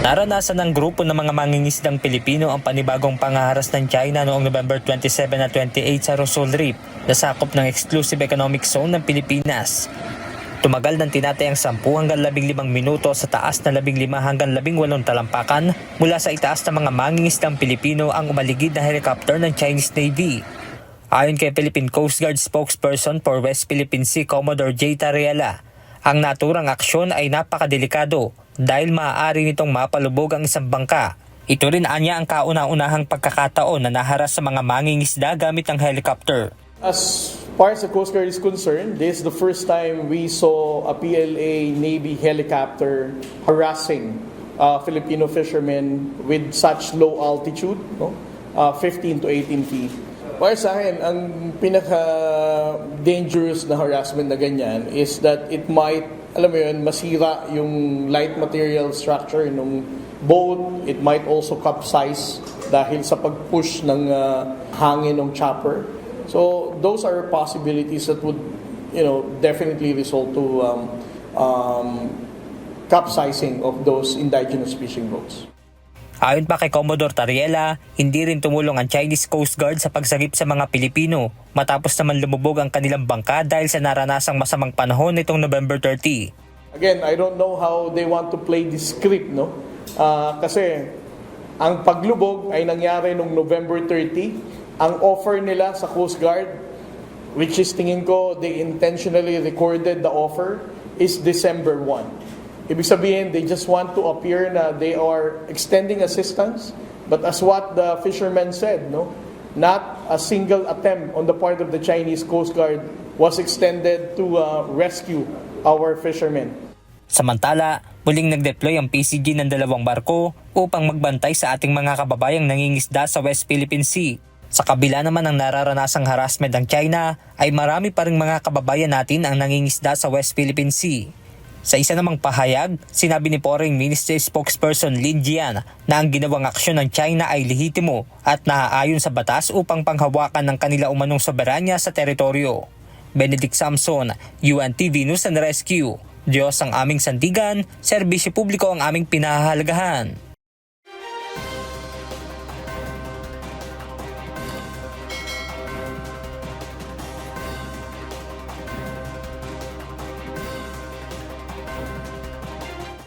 Naranasan ng grupo ng mga mangingisdang Pilipino ang panibagong pangaharas ng China noong November 27 at 28 sa Rosol Reef na sakop ng Exclusive Economic Zone ng Pilipinas. Tumagal ng tinatayang 10 hanggang 15 minuto sa taas na 15 hanggang 18 talampakan mula sa itaas ng mga mangingisdang Pilipino ang umaligid na helicopter ng Chinese Navy. Ayon kay Philippine Coast Guard spokesperson for West Philippine Sea Commodore J. Tariela, ang naturang aksyon ay napakadelikado dahil maaari nitong mapalubog ang isang bangka. Ito rin anya ang kauna-unahang pagkakataon na naharas sa mga mangingisda gamit ang helicopter. As far as the Coast Guard is concerned, this is the first time we saw a PLA Navy helicopter harassing Filipino fishermen with such low altitude, 15 to 18 feet. Para sa akin, ang pinaka-dangerous na harassment na ganyan is that it might, alam mo yun, masira yung light material structure ng boat. It might also capsize dahil sa pag-push ng hangin ng chopper. So those are possibilities that would, definitely result to capsizing of those indigenous fishing boats. Ayon pa kay Commodore Tariela, hindi rin tumulong ang Chinese Coast Guard sa pagsagip sa mga Pilipino matapos naman lumubog ang kanilang bangka dahil sa naranasang masamang panahon nitong November 30. Again, I don't know how they want to play this script, no? Kasi ang paglubog ay nangyari noong November 30. Ang offer nila sa Coast Guard, which is tingin ko they intentionally recorded the offer, is December 1. Ibig sabihin, they just want to appear na they are extending assistance. But as what the fishermen said, not a single attempt on the part of the Chinese Coast Guard was extended to rescue our fishermen. Samantala, muling nag-deploy ang PCG ng 2 barko upang magbantay sa ating mga kababayang nangingisda sa West Philippine Sea. Sa kabila naman ng nararanasang harassment ng China, ay marami pa ring mga kababayan natin ang nangingisda sa West Philippine Sea. Sa isa namang pahayag, sinabi ni Foreign Ministry spokesperson Lin Jian na ang ginawang aksyon ng China ay lehitimo at naaayon sa batas upang panghawakan ng kanila umanong soberanya sa teritoryo. Benedict Samson, UNTV News and Rescue. Diyos ang aming sandigan, serbisyo publiko ang aming pinahahalagahan.